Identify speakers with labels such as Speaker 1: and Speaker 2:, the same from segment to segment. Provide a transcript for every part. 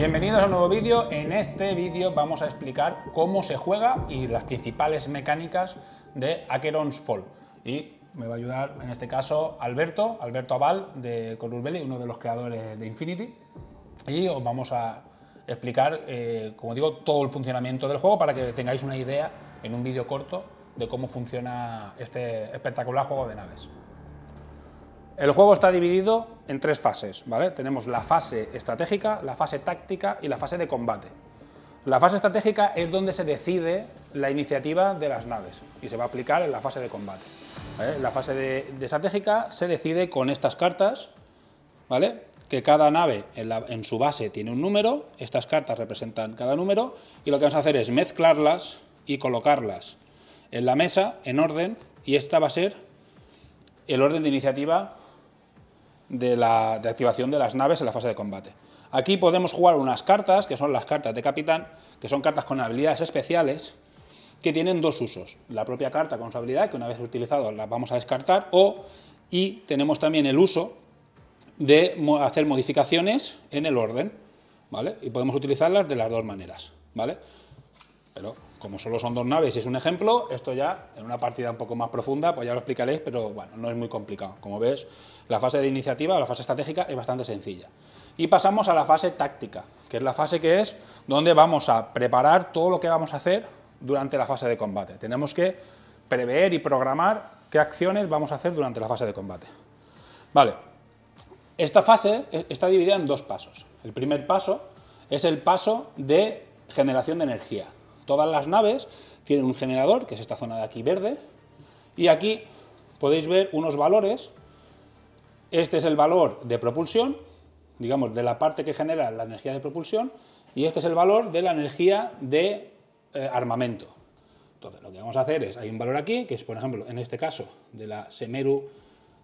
Speaker 1: Bienvenidos a un nuevo vídeo. En este vídeo vamos a explicar cómo se juega y las principales mecánicas de Acheron's Fall. Y me va a ayudar en este caso Alberto Aval de Corurbeli, uno de los creadores de Infinity. Y os vamos a explicar, como digo, todo el funcionamiento del juego para que tengáis una idea en un vídeo corto de cómo funciona este espectacular juego de naves. El juego está dividido en tres fases, ¿vale? Tenemos la fase estratégica, la fase táctica y la fase de combate. La fase estratégica es donde se decide la iniciativa de las naves y se va a aplicar en la fase de combate, ¿vale? La fase de estratégica se decide con estas cartas, ¿vale? Que cada nave en su base tiene un número, estas cartas representan cada número y lo que vamos a hacer es mezclarlas y colocarlas en la mesa en orden, y esta va a ser el orden de iniciativa de activación de las naves en la fase de combate. Aquí podemos jugar unas cartas, que son las cartas de capitán, que son cartas con habilidades especiales, que tienen dos usos. La propia carta con su habilidad, que una vez utilizado la vamos a descartar, y tenemos también el uso de hacer modificaciones en el orden, ¿vale? Y podemos utilizarlas de las dos maneras, ¿vale? Pero como solo son dos naves y es un ejemplo, esto ya en una partida un poco más profunda, pues ya lo explicaréis, pero bueno, no es muy complicado. Como ves, la fase de iniciativa o la fase estratégica es bastante sencilla. Y pasamos a la fase táctica, que es la fase que es donde vamos a preparar todo lo que vamos a hacer durante la fase de combate. Tenemos que prever y programar qué acciones vamos a hacer durante la fase de combate. Vale, esta fase está dividida en dos pasos. El primer paso es el paso de generación de energía. Todas las naves tienen un generador, que es esta zona de aquí verde, y aquí podéis ver unos valores. Este es el valor de propulsión, digamos, de la parte que genera la energía de propulsión, y este es el valor de la energía de armamento. Entonces, lo que vamos a hacer es, hay un valor aquí, que es, por ejemplo, en este caso, de la Semeru,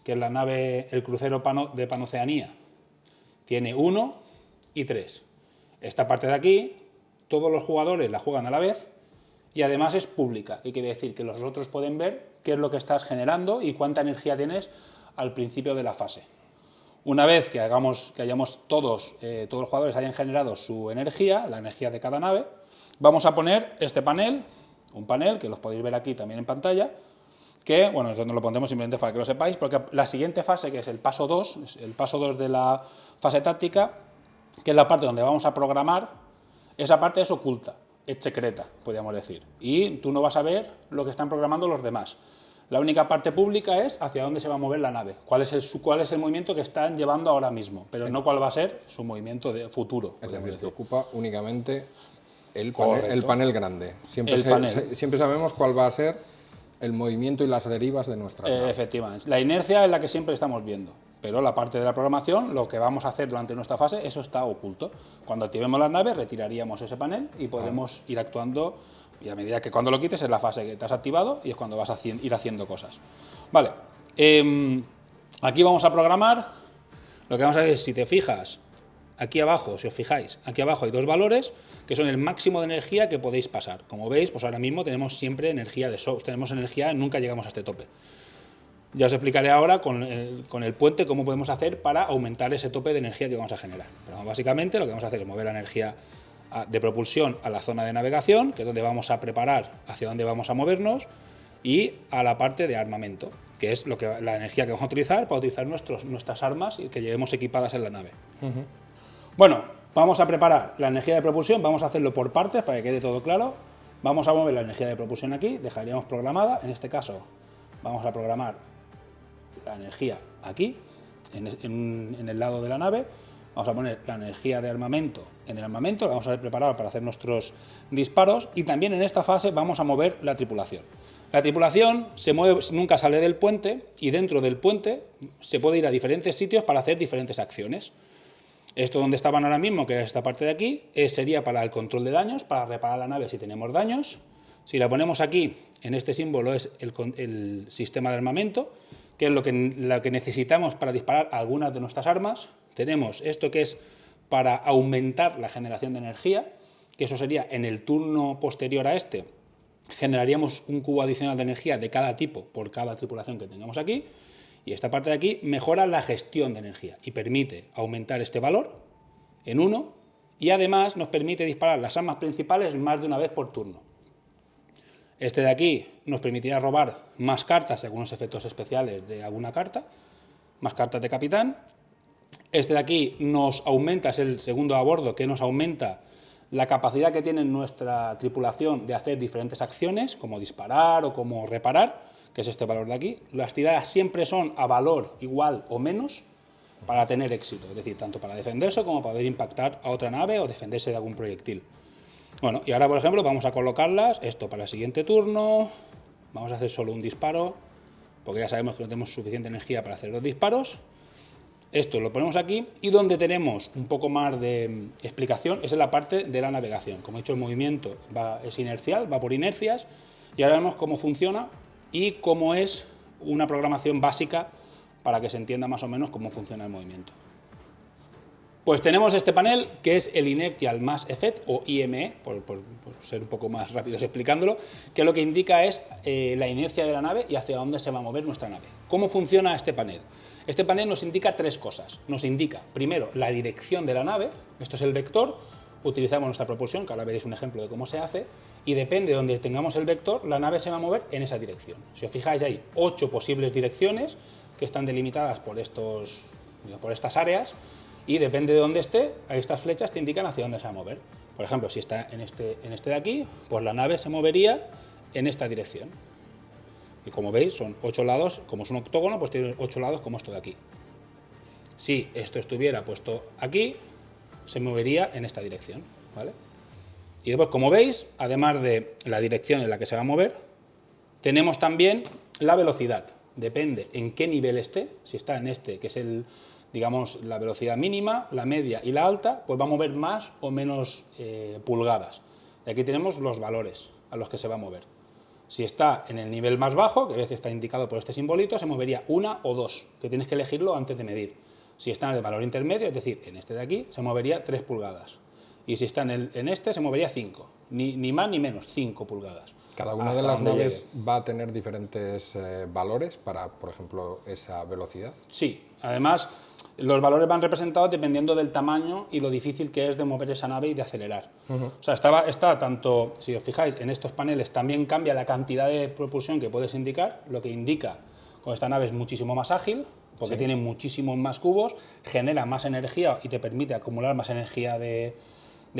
Speaker 1: que es la nave, el crucero de Panoceanía, tiene 1 y 3. Esta parte de aquí, todos los jugadores la juegan a la vez y además es pública, que quiere decir que los otros pueden ver qué es lo que estás generando y cuánta energía tienes al principio de la fase. Una vez que hayamos todos los jugadores hayan generado su energía, la energía de cada nave, vamos a poner este panel, un panel que los podéis ver aquí también en pantalla, que, bueno, nosotros no lo pondremos simplemente para que lo sepáis, porque la siguiente fase, que es el paso 2, el paso 2 de la fase táctica, que es la parte donde vamos a programar, esa parte es oculta, es secreta, podríamos decir, y tú no vas a ver lo que están programando los demás. La única parte pública es hacia dónde se va a mover la nave, cuál es el movimiento que están llevando ahora mismo, pero no cuál va a ser su movimiento de futuro.
Speaker 2: Es decir, que ocupa únicamente el
Speaker 1: Correcto.
Speaker 2: panel grande. Siempre sabemos cuál va a ser el movimiento y las derivas de nuestras naves.
Speaker 1: Efectivamente. La inercia es la que siempre estamos viendo, pero la parte de la programación, lo que vamos a hacer durante nuestra fase, eso está oculto. Cuando activemos las naves, retiraríamos ese panel y podremos ir actuando, y a medida que cuando lo quites es la fase que te has activado y es cuando vas a ir haciendo cosas. Vale, aquí vamos a programar. Lo que vamos a hacer es, si te fijas, aquí abajo, si os fijáis, aquí abajo hay dos valores que son el máximo de energía que podéis pasar. Como veis, pues ahora mismo tenemos siempre energía de source, tenemos energía, nunca llegamos a este tope. Ya os explicaré ahora con el puente cómo podemos hacer para aumentar ese tope de energía que vamos a generar. Pero básicamente lo que vamos a hacer es mover la energía de propulsión a la zona de navegación, que es donde vamos a preparar hacia dónde vamos a movernos, y a la parte de armamento, que es la energía que vamos a utilizar para utilizar nuestras armas y que llevemos equipadas en la nave. Bueno, vamos a preparar la energía de propulsión, vamos a hacerlo por partes para que quede todo claro. Vamos a mover la energía de propulsión aquí, dejaríamos programada, en este caso vamos a programar la energía aquí, en el lado de la nave. Vamos a poner la energía de armamento en el armamento, la vamos a preparar para hacer nuestros disparos, y también en esta fase vamos a mover la tripulación. La tripulación se mueve, nunca sale del puente, y dentro del puente se puede ir a diferentes sitios para hacer diferentes acciones. Esto donde estaban ahora mismo, que es esta parte de aquí, sería para el control de daños, para reparar la nave si tenemos daños. Si la ponemos aquí, en este símbolo es el sistema de armamento, que es lo que necesitamos para disparar algunas de nuestras armas. Tenemos esto que es para aumentar la generación de energía, que eso sería en el turno posterior a este, generaríamos un cubo adicional de energía de cada tipo por cada tripulación que tengamos aquí. Y esta parte de aquí mejora la gestión de energía y permite aumentar este valor en 1 y además nos permite disparar las armas principales más de una vez por turno. Este de aquí nos permitirá robar más cartas según los efectos especiales de alguna carta, más cartas de capitán. Este de aquí nos aumenta, es el segundo a bordo, que nos aumenta la capacidad que tiene nuestra tripulación de hacer diferentes acciones, como disparar o como reparar, que es este valor de aquí. Las tiradas siempre son a valor igual o menos para tener éxito, es decir, tanto para defenderse como para poder impactar a otra nave o defenderse de algún proyectil. Bueno, y ahora, por ejemplo, vamos a colocarlas, esto para el siguiente turno, vamos a hacer solo un disparo, porque ya sabemos que no tenemos suficiente energía para hacer 2 disparos. Esto lo ponemos aquí, y donde tenemos un poco más de explicación es en la parte de la navegación. Como he dicho, el movimiento es inercial, va por inercias, y ahora vemos cómo funciona y cómo es una programación básica para que se entienda más o menos cómo funciona el movimiento. Pues tenemos este panel, que es el Inertial Mass Effect, o IME, por ser un poco más rápidos explicándolo, que lo que indica es la inercia de la nave y hacia dónde se va a mover nuestra nave. ¿Cómo funciona este panel? Este panel nos indica 3 cosas. Nos indica, primero, la dirección de la nave, esto es el vector, utilizamos nuestra propulsión, que ahora veréis un ejemplo de cómo se hace, y depende de donde tengamos el vector, la nave se va a mover en esa dirección. Si os fijáis, hay 8 posibles direcciones que están delimitadas por estas áreas, y depende de dónde esté, estas flechas te indican hacia dónde se va a mover. Por ejemplo, si está en este de aquí, pues la nave se movería en esta dirección. Y como veis, son 8 lados, como es un octógono, pues tiene 8 lados como esto de aquí. Si esto estuviera puesto aquí, se movería en esta dirección, ¿vale? Y después, como veis, además de la dirección en la que se va a mover, tenemos también la velocidad. Depende en qué nivel esté, si está en este, que es digamos, la velocidad mínima, la media y la alta, pues va a mover más o menos pulgadas. Y aquí tenemos los valores a los que se va a mover. Si está en el nivel más bajo, que ves que está indicado por este simbolito, se movería 1 o 2, que tienes que elegirlo antes de medir. Si está en el valor intermedio, es decir, en este de aquí, se movería 3 pulgadas. Y si está en este, se movería 5, ni más ni menos, 5 pulgadas.
Speaker 2: Cada una de las naves va a tener diferentes valores para, por ejemplo, esa velocidad.
Speaker 1: Sí, además los valores van representados dependiendo del tamaño y lo difícil que es de mover esa nave y de acelerar. O sea, está tanto, si os fijáis, en estos paneles también cambia la cantidad de propulsión que puedes indicar, lo que indica que esta nave es muchísimo más ágil, porque tiene muchísimos más cubos, genera más energía y te permite acumular más energía de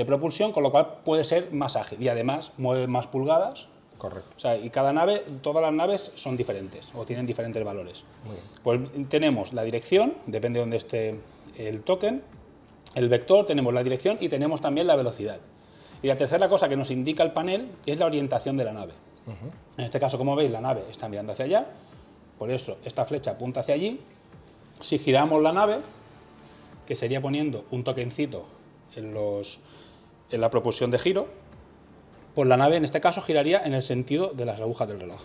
Speaker 1: propulsión, con lo cual puede ser más ágil y además mueve más pulgadas.
Speaker 2: Correcto.
Speaker 1: O sea, y cada nave, todas las naves son diferentes o tienen diferentes valores.
Speaker 2: Muy bien.
Speaker 1: Pues tenemos la dirección, depende de dónde esté el token, el vector, tenemos la dirección y tenemos también la velocidad. Y la tercera cosa que nos indica el panel es la orientación de la nave. En este caso, como veis, la nave está mirando hacia allá, por eso esta flecha apunta hacia allí. Si giramos la nave, que sería poniendo un tokencito en la propulsión de giro, pues la nave en este caso giraría en el sentido de las agujas del reloj.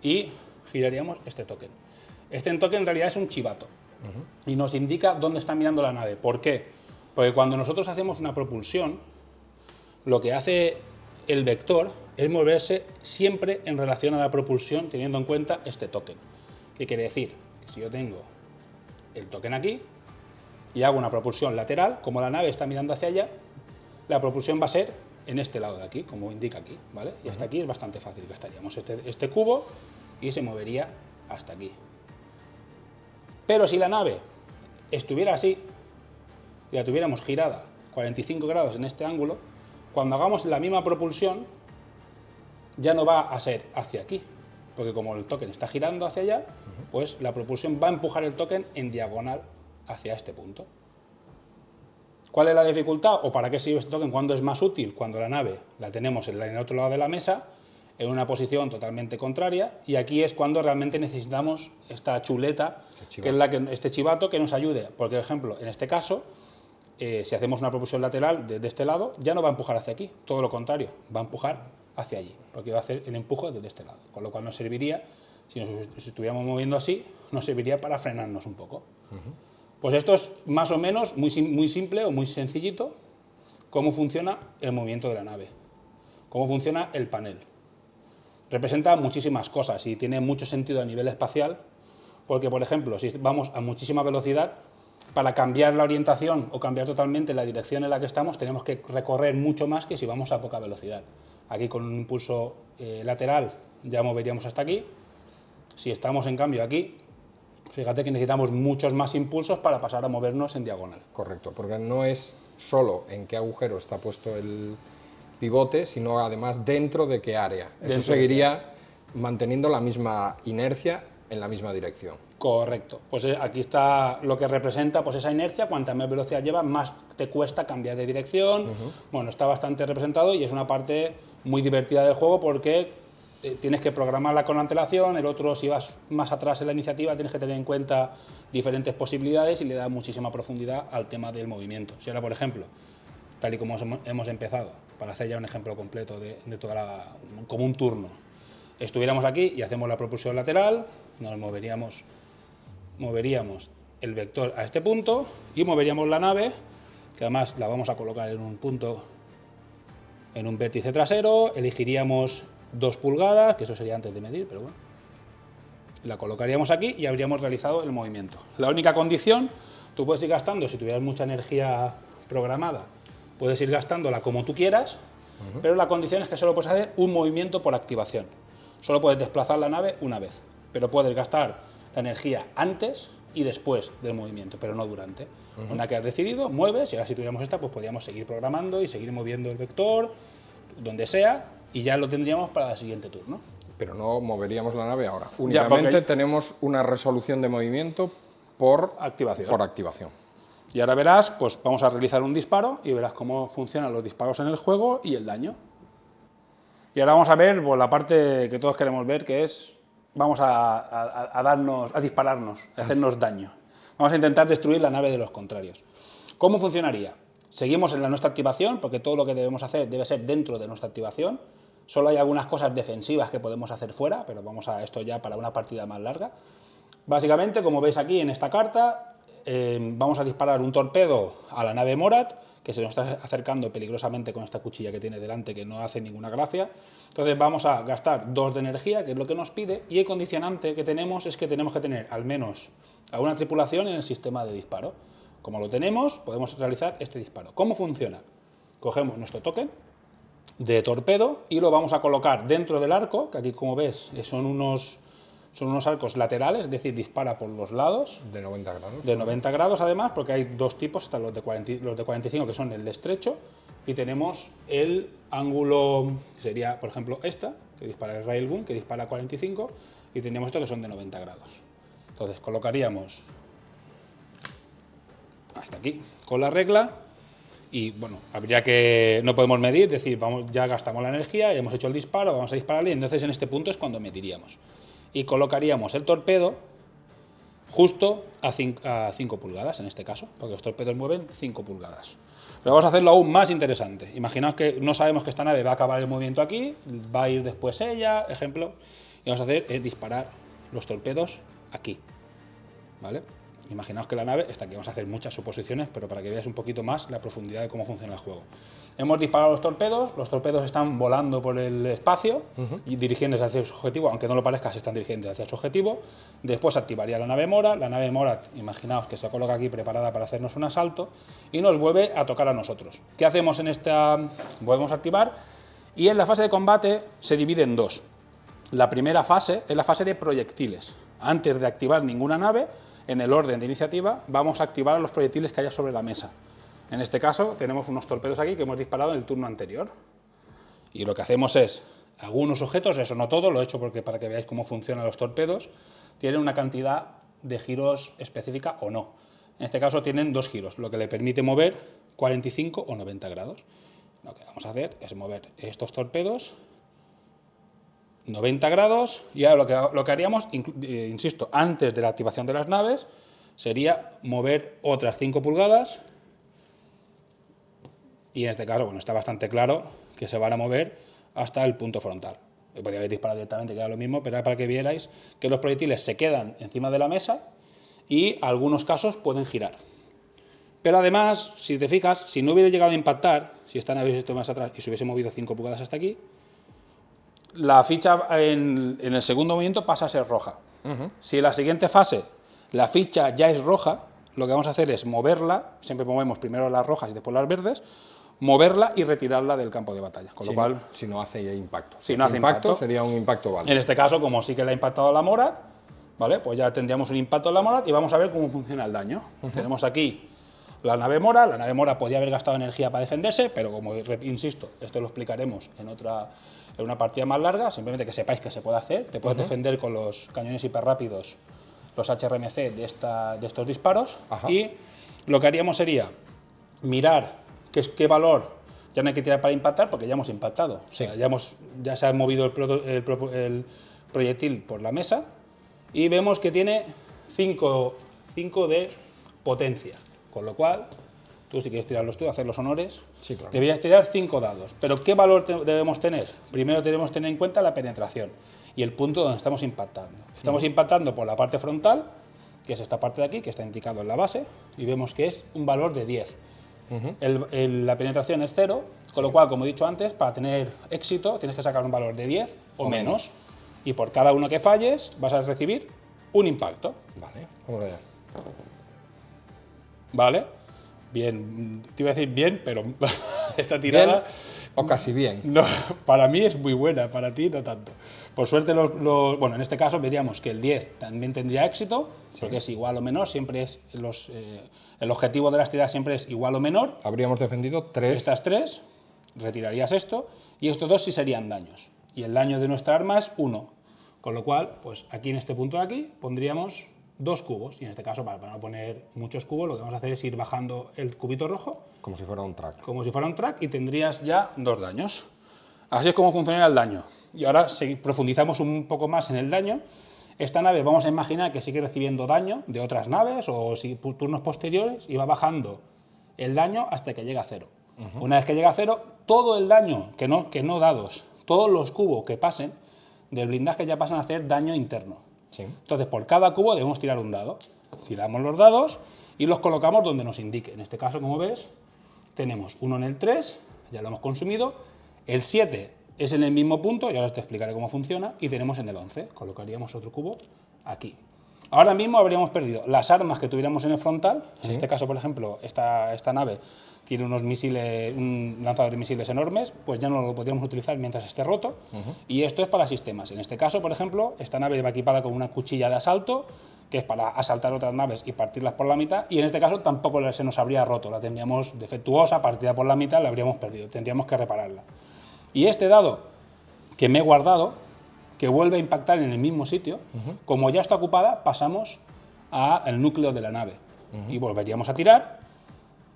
Speaker 1: Y giraríamos este token. Este token en realidad es un chivato y nos indica dónde está mirando la nave. ¿Por qué? Porque cuando nosotros hacemos una propulsión, lo que hace el vector es moverse siempre en relación a la propulsión teniendo en cuenta este token. ¿Qué quiere decir? Que si yo tengo el token aquí y hago una propulsión lateral, como la nave está mirando hacia allá, la propulsión va a ser en este lado de aquí, como indica aquí, ¿vale? Y hasta aquí es bastante fácil, gastaríamos este cubo y se movería hasta aquí. Pero si la nave estuviera así y la tuviéramos girada 45 grados en este ángulo, cuando hagamos la misma propulsión ya no va a ser hacia aquí, porque como el token está girando hacia allá, pues la propulsión va a empujar el token en diagonal hacia este punto. ¿Cuál es la dificultad o para qué sirve este token? ¿Cuándo es más útil? Cuando la nave la tenemos en el otro lado de la mesa, en una posición totalmente contraria, y aquí es cuando realmente necesitamos esta chuleta, que es este chivato que nos ayude. Porque, por ejemplo, en este caso, si hacemos una propulsión lateral de este lado, ya no va a empujar hacia aquí, todo lo contrario, va a empujar hacia allí, porque va a hacer el empuje desde este lado, con lo cual nos serviría, si nos estuviéramos moviendo así, nos serviría para frenarnos un poco. Pues esto es más o menos muy simple o muy sencillito cómo funciona el movimiento de la nave, cómo funciona el panel. Representa muchísimas cosas y tiene mucho sentido a nivel espacial porque, por ejemplo, si vamos a muchísima velocidad, para cambiar la orientación o cambiar totalmente la dirección en la que estamos, tenemos que recorrer mucho más que si vamos a poca velocidad. Aquí con un impulso lateral ya moveríamos hasta aquí. Si estamos en cambio aquí, fíjate que necesitamos muchos más impulsos para pasar a movernos en diagonal.
Speaker 2: Correcto, porque no es solo en qué agujero está puesto el pivote, sino además dentro de qué área. Eso seguiría manteniendo la misma inercia en la misma dirección.
Speaker 1: Correcto. Pues aquí está lo que representa pues esa inercia. Cuanta más velocidad lleva, más te cuesta cambiar de dirección. Bueno, está bastante representado y es una parte muy divertida del juego porque tienes que programarla con antelación. El otro, si vas más atrás en la iniciativa, tienes que tener en cuenta diferentes posibilidades y le da muchísima profundidad al tema del movimiento. Si ahora, por ejemplo, tal y como hemos empezado, para hacer ya un ejemplo completo de toda como un turno, estuviéramos aquí y hacemos la propulsión lateral, nos moveríamos el vector a este punto y moveríamos la nave, que además la vamos a colocar en un punto, en un vértice trasero, elegiríamos 2 pulgadas, que eso sería antes de medir, pero bueno, la colocaríamos aquí y habríamos realizado el movimiento. La única condición, tú puedes ir gastando, si tuvieras mucha energía programada, puedes ir gastándola como tú quieras, pero la condición es que solo puedes hacer un movimiento por activación. Solo puedes desplazar la nave una vez, pero puedes gastar la energía antes y después del movimiento, pero no durante. Una que has decidido, mueves, y ahora si tuviéramos esta, pues podríamos seguir programando y seguir moviendo el vector, donde sea, y ya lo tendríamos para el siguiente turno.
Speaker 2: Pero no moveríamos la nave ahora. Únicamente tenemos una resolución de movimiento por activación.
Speaker 1: Y ahora verás, pues vamos a realizar un disparo y verás cómo funcionan los disparos en el juego y el daño. Y ahora vamos a ver pues, la parte que todos queremos ver, que es, vamos a dispararnos, a hacernos daño. Vamos a intentar destruir la nave de los contrarios. ¿Cómo funcionaría? Seguimos en nuestra activación, porque todo lo que debemos hacer debe ser dentro de nuestra activación. Solo hay algunas cosas defensivas que podemos hacer fuera, pero vamos a esto ya para una partida más larga. Básicamente, como veis aquí en esta carta, vamos a disparar un torpedo a la nave Morat, que se nos está acercando peligrosamente con esta cuchilla que tiene delante, que no hace ninguna gracia. Entonces vamos a gastar 2 de energía, que es lo que nos pide, y el condicionante que tenemos es que tenemos que tener al menos a una tripulación en el sistema de disparo. Como lo tenemos, podemos realizar este disparo. ¿Cómo funciona? Cogemos nuestro token de torpedo y lo vamos a colocar dentro del arco, que aquí como ves son unos arcos laterales, es decir, dispara por los lados.
Speaker 2: De 90 grados.
Speaker 1: De 90 grados además, porque hay 2 tipos, están los de 45 que son el estrecho, y tenemos el ángulo, que sería por ejemplo esta, que dispara el Railgun, que dispara a 45, y tenemos esto que son de 90 grados. Entonces colocaríamos hasta aquí con la regla. Y bueno, habría que, no podemos medir, es decir, ya gastamos la energía, ya hemos hecho el disparo, vamos a dispararle, y entonces en este punto es cuando mediríamos. Y colocaríamos el torpedo justo a 5 pulgadas, en este caso, porque los torpedos mueven 5 pulgadas. Pero vamos a hacerlo aún más interesante. Imaginaos que no sabemos que esta nave va a acabar el movimiento aquí, va a ir después ella, ejemplo, y vamos a hacer es disparar los torpedos aquí, ¿vale? Imaginaos que la nave está aquí, vamos a hacer muchas suposiciones, pero para que veáis un poquito más la profundidad de cómo funciona el juego. Hemos disparado los torpedos están volando por el espacio y dirigiéndose hacia su objetivo, aunque no lo parezca, se están dirigiendo hacia su objetivo. Después activaría la nave Morat, imaginaos que se coloca aquí preparada para hacernos un asalto y nos vuelve a tocar a nosotros. ¿Qué hacemos en esta? Volvemos a activar y en la fase de combate se divide en 2. La primera fase es la fase de proyectiles. Antes de activar ninguna nave, en el orden de iniciativa, vamos a activar los proyectiles que haya sobre la mesa. En este caso, tenemos unos torpedos aquí que hemos disparado en el turno anterior. Y lo que hacemos es, algunos objetos, eso no todo, lo he hecho porque para que veáis cómo funcionan los torpedos, tienen una cantidad de giros específica o no. En este caso tienen 2 giros, lo que le permite mover 45 o 90 grados. Lo que vamos a hacer es mover estos torpedos 90 grados, y ahora lo que haríamos, insisto, antes de la activación de las naves, sería mover otras 5 pulgadas, y en este caso, bueno, está bastante claro que se van a mover hasta el punto frontal. Podría haber disparado directamente, que era lo mismo, pero era para que vierais que los proyectiles se quedan encima de la mesa y algunos casos pueden girar. Pero además, si te fijas, si no hubiera llegado a impactar, si esta nave hubiese estado más atrás y se hubiese movido 5 pulgadas hasta aquí, la ficha en el segundo movimiento pasa a ser roja. Si en la siguiente fase la ficha ya es roja, lo que vamos a hacer es moverla, siempre movemos primero las rojas y después las verdes, moverla y retirarla del campo de batalla. Con lo cual,
Speaker 2: si no hace impacto.
Speaker 1: Si no hace impacto,
Speaker 2: sería un impacto válido.
Speaker 1: En este caso, como sí que le ha impactado a la Morat, ¿vale? Pues ya tendríamos un impacto en la Morat y vamos a ver cómo funciona el daño. Tenemos aquí la nave Morat podría haber gastado energía para defenderse, pero como insisto, esto lo explicaremos en una partida más larga, simplemente que sepáis que se puede hacer. Te puedes defender con los cañones hiperrápidos, los HRMC de estos disparos, y lo que haríamos sería mirar qué valor, ya no hay que tirar para impactar porque ya hemos impactado, o sea, ya se ha movido el proyectil por la mesa y vemos que tiene 5 de potencia, con lo cual, tú si quieres tirarlos tú, hacer los honores,
Speaker 2: Sí, claro.
Speaker 1: deberías tirar 5 dados. Pero ¿qué valor debemos tener? Primero debemos tener en cuenta la penetración y el punto donde estamos impactando. Estamos impactando por la parte frontal, que es esta parte de aquí, que está indicado en la base, y vemos que es un valor de 10. La penetración es 0, con lo cual, como he dicho antes, para tener éxito tienes que sacar un valor de 10 o menos, y por cada uno que falles vas a recibir un impacto.
Speaker 2: Vale, vamos allá.
Speaker 1: ¿Vale? Bien, te iba a decir bien, pero esta tirada...
Speaker 2: Bien o casi bien.
Speaker 1: No, para mí es muy buena, para ti no tanto. Por suerte, bueno, en este caso veríamos que el 10 también tendría éxito, porque es igual o menor, siempre es el objetivo de las tiradas siempre es igual o menor.
Speaker 2: Habríamos defendido 3.
Speaker 1: Estas 3, retirarías esto, y estos 2 sí serían daños. Y el daño de nuestra arma es 1, con lo cual, pues aquí en este punto de aquí pondríamos 2 cubos, y en este caso, para no poner muchos cubos, lo que vamos a hacer es ir bajando el cubito rojo.
Speaker 2: Como si fuera un track.
Speaker 1: Como si fuera un track, y tendrías ya 2 daños. Así es como funciona el daño. Y ahora profundizamos un poco más en el daño. Esta nave vamos a imaginar que sigue recibiendo daño de otras naves o turnos posteriores y va bajando el daño hasta que llega a 0. Una vez que llega a 0, todo el daño, que no dados, todos los cubos que pasen del blindaje ya pasan a hacer daño interno.
Speaker 2: Sí.
Speaker 1: Entonces, por cada cubo debemos tirar un dado. Tiramos los dados y los colocamos donde nos indique. En este caso, como ves, tenemos uno en el 3, ya lo hemos consumido, el 7 es en el mismo punto, y ahora te explicaré cómo funciona, y tenemos en el 11, colocaríamos otro cubo aquí. Ahora mismo habríamos perdido las armas que tuviéramos en el frontal. En este caso, por ejemplo, esta nave tiene unos misiles, un lanzador de misiles enormes, pues ya no lo podríamos utilizar mientras esté roto. Y esto es para sistemas. En este caso, por ejemplo, esta nave va equipada con una cuchilla de asalto, que es para asaltar otras naves y partirlas por la mitad, y en este caso tampoco se nos habría roto, la tendríamos defectuosa, partida por la mitad, la habríamos perdido, tendríamos que repararla. Y este dado que me he guardado, que vuelve a impactar en el mismo sitio, como ya está ocupada, pasamos al núcleo de la nave y volveríamos a tirar,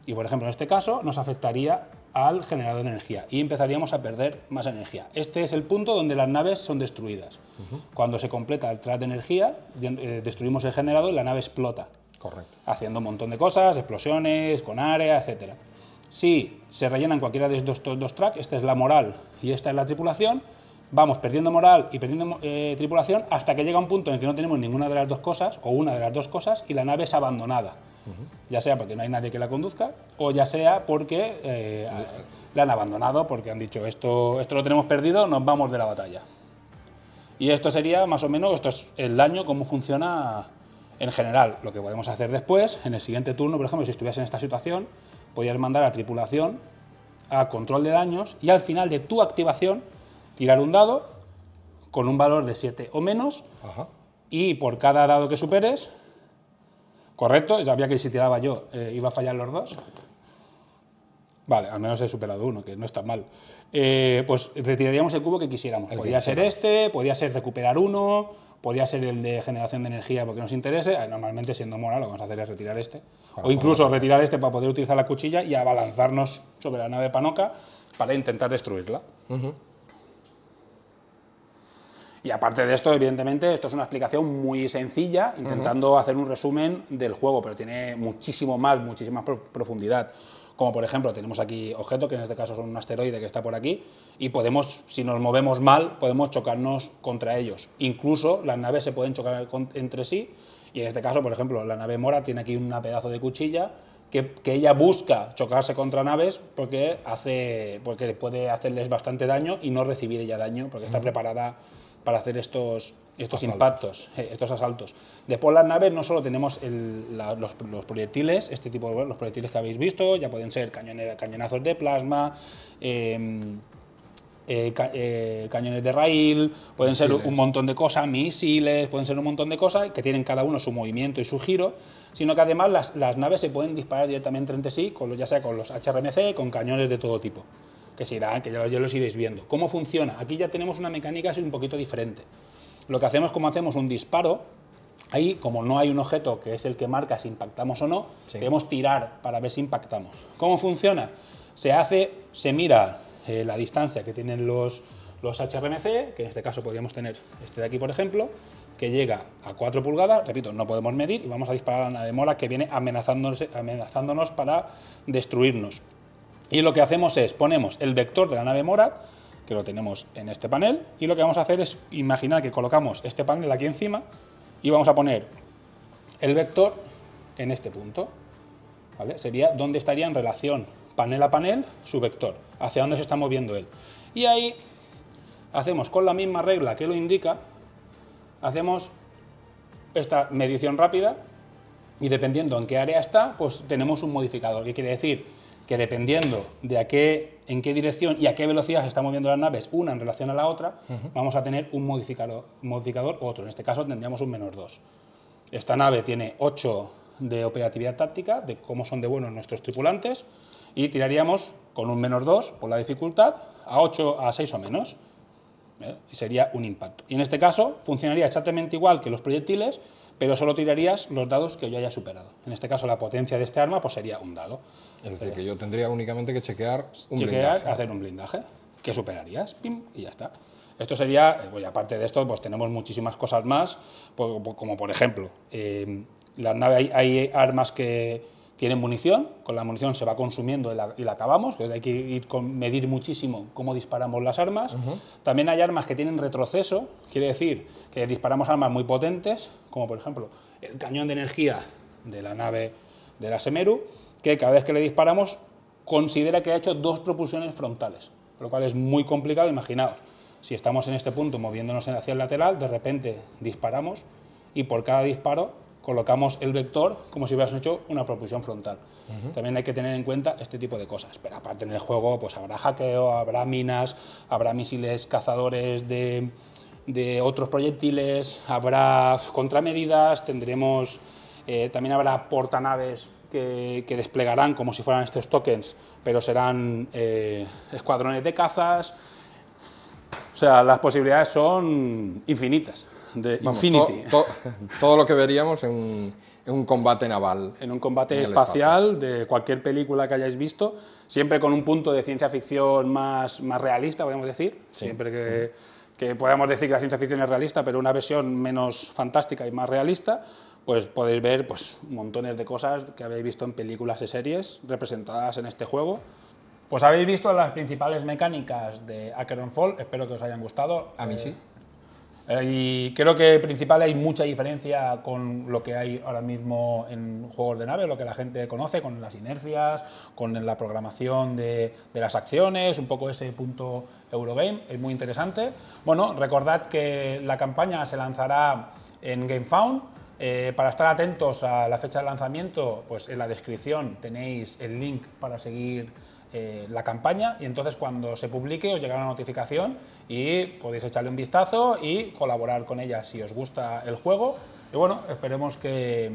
Speaker 1: y por ejemplo en este caso nos afectaría al generador de energía y empezaríamos a perder más energía. Este es el punto donde las naves son destruidas. Cuando se completa el track de energía, destruimos el generador y la nave explota.
Speaker 2: Correcto.
Speaker 1: Haciendo un montón de cosas, explosiones, con área, etc. Si se rellenan cualquiera de estos dos tracks, esta es la moral y esta es la tripulación, vamos perdiendo moral y perdiendo tripulación hasta que llega un punto en el que no tenemos ninguna de las dos cosas, o una de las dos cosas, y la nave es abandonada. Ya sea porque no hay nadie que la conduzca, o ya sea porque la han abandonado, porque han dicho esto lo tenemos perdido, nos vamos de la batalla. Y esto sería más o menos, esto es el daño, cómo funciona en general. Lo que podemos hacer después, en el siguiente turno, por ejemplo, si estuvieras en esta situación, podrías mandar a tripulación a control de daños y al final de tu activación tirar un dado con un valor de 7 o menos. Y por cada dado que superes, correcto, sabía que si tiraba yo iba a fallar los dos. Vale, al menos he superado uno, que no está mal. Pues retiraríamos el cubo que quisiéramos. Podría ser este, podría ser recuperar uno, podría ser el de generación de energía porque nos interese. Normalmente, siendo moral, lo que vamos a hacer es retirar este. O incluso retirar este para poder utilizar la cuchilla y abalanzarnos sobre la nave Panoka para intentar destruirla. Y aparte de esto, evidentemente, esto es una explicación muy sencilla, intentando hacer un resumen del juego, pero tiene muchísima más profundidad. Como por ejemplo, tenemos aquí objetos, que en este caso son un asteroide que está por aquí, y podemos, si nos movemos mal, podemos chocarnos contra ellos. Incluso las naves se pueden chocar entre sí, y en este caso, por ejemplo, la nave Mora tiene aquí un pedazo de cuchilla que ella busca chocarse contra naves porque puede hacerles bastante daño y no recibir ella daño, porque está preparada para hacer estos impactos, estos asaltos. Después las naves no solo tenemos los proyectiles, este tipo de los proyectiles que habéis visto, ya pueden ser cañonazos de plasma, cañones de raíl, pueden ser un montón de cosas, misiles, pueden ser un montón de cosas que tienen cada uno su movimiento y su giro, sino que además las naves se pueden disparar directamente entre sí, ya sea con los HRMC, con cañones de todo tipo, que ya los iréis viendo. ¿Cómo funciona? Aquí ya tenemos una mecánica así un poquito diferente. Lo que hacemos, como hacemos un disparo, ahí como no hay un objeto que es el que marca si impactamos o no, debemos tirar para ver si impactamos. ¿Cómo funciona? Se mira la distancia que tienen los HRMC, que en este caso podríamos tener este de aquí, por ejemplo, que llega a 4 pulgadas, repito, no podemos medir, y vamos a disparar a la nave Morad que viene amenazándonos para destruirnos. Y lo que hacemos es, ponemos el vector de la nave Morad, que lo tenemos en este panel, y lo que vamos a hacer es imaginar que colocamos este panel aquí encima y vamos a poner el vector en este punto, ¿vale? Sería donde estaría en relación panel a panel su vector, hacia dónde se está moviendo él. Y ahí hacemos con la misma regla que lo indica, hacemos esta medición rápida y dependiendo en qué área está, pues tenemos un modificador. ¿Qué quiere decir? Que dependiendo de en qué dirección y a qué velocidad se están moviendo las naves, una en relación a la otra, vamos a tener un modificador otro. En este caso tendríamos un -2. Esta nave tiene 8 de operatividad táctica, de cómo son de buenos nuestros tripulantes, y tiraríamos con un -2 por la dificultad a 6 o menos. Y sería un impacto. Y en este caso funcionaría exactamente igual que los proyectiles, pero solo tirarías los dados que yo haya superado. En este caso la potencia de este arma pues sería un dado.
Speaker 2: Es decir, que yo tendría únicamente que chequear un blindaje.
Speaker 1: Hacer un blindaje, que superarías, pim, y ya está. Esto sería, aparte de esto, pues tenemos muchísimas cosas más, como por ejemplo, las naves, hay armas que tienen munición, con la munición se va consumiendo y la acabamos, que hay que medir muchísimo cómo disparamos las armas. También hay armas que tienen retroceso, quiere decir que disparamos armas muy potentes, como por ejemplo el cañón de energía de la nave de la Semeru, que cada vez que le disparamos considera que ha hecho 2 propulsiones frontales, lo cual es muy complicado. Imaginaos, si estamos en este punto moviéndonos hacia el lateral, de repente disparamos y por cada disparo colocamos el vector como si hubiéramos hecho una propulsión frontal. También hay que tener en cuenta este tipo de cosas. Pero aparte en el juego pues habrá hackeo, habrá minas, habrá misiles cazadores de otros proyectiles, habrá contramedidas, también habrá portanaves que desplegarán como si fueran estos tokens, pero serán escuadrones de cazas. O sea, las posibilidades son infinitas. Infinity.
Speaker 2: Todo lo que veríamos en un combate naval.
Speaker 1: En un combate espacial de cualquier película que hayáis visto, siempre con un punto de ciencia ficción más realista, podemos decir. Sí. Siempre que podamos decir que la ciencia ficción es realista, pero una versión menos fantástica y más realista, pues podéis ver pues, montones de cosas que habéis visto en películas y series representadas en este juego. Pues habéis visto las principales mecánicas de Acheron Fall, espero que os hayan gustado.
Speaker 2: A mí sí.
Speaker 1: Y creo que principal hay mucha diferencia con lo que hay ahora mismo en juegos de nave, lo que la gente conoce, con las inercias, con la programación de las acciones, un poco ese punto Eurogame, es muy interesante. Bueno, recordad que la campaña se lanzará en GameFound. Para estar atentos a la fecha de lanzamiento, pues en la descripción tenéis el link para seguir la campaña y entonces cuando se publique os llegará una notificación y podéis echarle un vistazo y colaborar con ella si os gusta el juego. Y bueno, esperemos que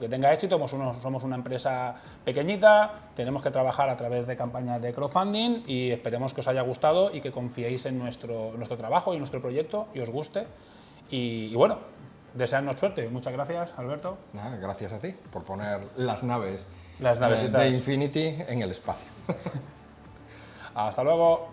Speaker 1: tenga éxito. Somos una empresa pequeñita, tenemos que trabajar a través de campañas de crowdfunding y esperemos que os haya gustado y que confiéis en nuestro trabajo y nuestro proyecto y os guste. Y bueno, desearnos suerte. Muchas gracias, Alberto.
Speaker 2: Nada, gracias a ti por poner las naves
Speaker 1: navesitas
Speaker 2: de Infinity en el espacio.
Speaker 1: Hasta luego.